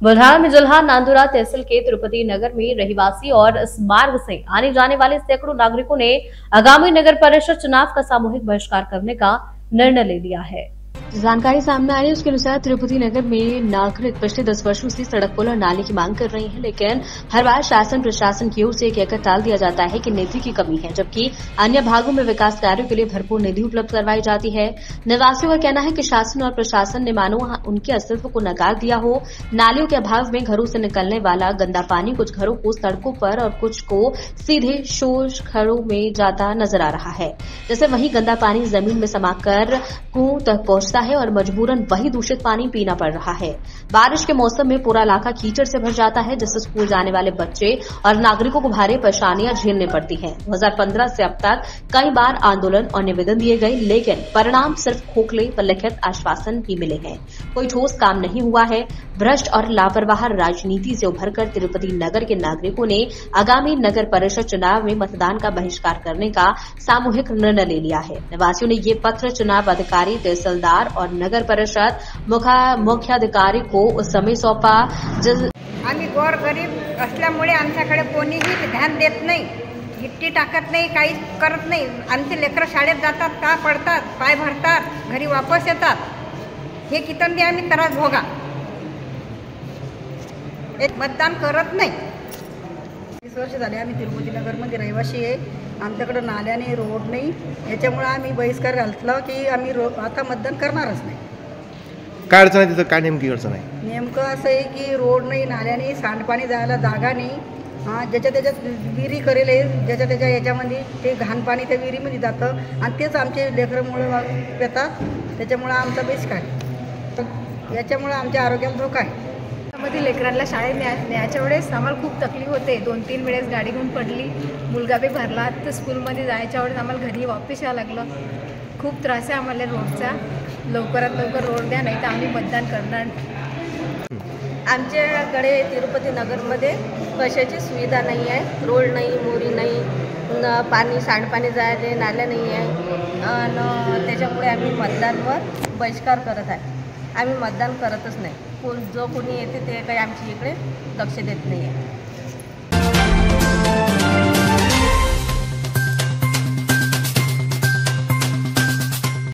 Bullhorn में जुल्हा नांदुरा तहसील के तिरुपति नगर में रहवासी और इस मार्ग से आने जाने वाले सैकड़ों नागरिकों ने आगामी नगर परिषद चुनाव का सामूहिक बहिष्कार करने का निर्णय ले लिया है। जानकारी सामने आई है उसके अनुसार तिरुपति नगर में नागरिक पिछले 10 वर्षों से सड़क पुल और नाले की मांग कर रहे हैं, लेकिन हर बार शासन प्रशासन की ओर से कहकर टाल दिया जाता है कि निधि की कमी है, जबकि अन्य भागों में विकास कार्यों के लिए भरपूर निधि उपलब्ध करवाई जाती है। निवासियों का कहना है कि शासन और प्रशासन ने मानो उनके अस्तित्व को नकार दिया हो। नालियों के अभाव में घरों से निकलने वाला गंदा पानी कुछ घरों को सड़कों पर और कुछ को सीधे शोर घरों में जाता नजर आ रहा है। जैसे वही गंदा पानी जमीन में समाकर कुओं तक पहुंचता है और मजबूरन वही दूषित पानी पीना पड़ रहा है। बारिश के मौसम में पूरा इलाका कीचड़ से भर जाता है, जिससे स्कूल जाने वाले बच्चे और नागरिकों को भारी परेशानियां झेलनी पड़ती हैं। 2015 से अब तक कई बार आंदोलन और निवेदन दिए गए, लेकिन परिणाम सिर्फ खोखले व लिखित आश्वासन ही मिले हैं। कोई ठोस काम नहीं हुआ है। भ्रष्ट और लापरवाह राजनीति से उभरकर तिरुपति नगर के नागरिकों ने आगामी नगर परिषद चुनाव में मतदान का बहिष्कार करने का सामूहिक निर्णय ले लिया है। निवासियों ने ये पत्र चुनाव अधिकारी, तहसीलदार और नगर परिषद मुख्याधिकारी को उस समय सौंपा। आम्ही गोर गरीब असल्यामुळे आमच्याकडे कोणीही ध्यान देत नाही, गिट्टी टाकत नाही, काही करत नाही। आमचे लेकरं शाळेत जातात का पडतात, पाय भरतात, घरी वापस येतात। हे कितंदी आम्ही त्रास भोगा, एक मतदान करत नाही। 20 वर्ष झाले आम्ही तिरुपती नगरमध्ये रहिवासी आहे। आमच्याकडे नाल्याने रोड नाही, याच्यामुळे आम्ही बहिष्कार घातला की आम्ही आता मतदान करणारच नाही। काय अडचण आहे तिथं, काय नेमकी अडचण आहे? नेमकं असं आहे की रोड नाही, नाल्याने सांडपाणी जायला जागा नाही। ज्याच्या त्याच्यात विहिरी करेल आहे, ज्याच्या त्याच्या याच्यामध्ये ते घाण पाणी त्या विहिरीमध्ये जातं आणि तेच आमचे लेकरांमुळे पेतात। त्याच्यामुळे आमचा बहिष्कार, याच्यामुळे आमच्या आरोग्याला धोका आहे। मध्ये लेकरांना शाळेत न्यायच्या वेळेस आम्हाला खूप तकलीफ होते। 2-3 वेळेस गाडी घेऊन पडली, मुलगा बी भरला, तर स्कूलमध्ये जायच्या वेळेस आम्हाला घरी वापस यावं लागलं। खूप त्रास आहे आम्हाला रोडचा। लवकरात लवकर रोड द्या, नाही तर आम्ही मतदान करणार। आमच्याकडे तिरुपती नगरमध्ये कशाची सुविधा नाही आहे, रोड नाही, मोरी नाही, पाणी सांडपाणी जायला नाल्या नाही आहे आणि त्याच्यामुळे आम्ही मतदानवर बहिष्कार करत आहे। आम्ही मतदान करतच नाही। जो कोणी येते ते काही आमच्या इकडे लक्ष देत नाही आहे।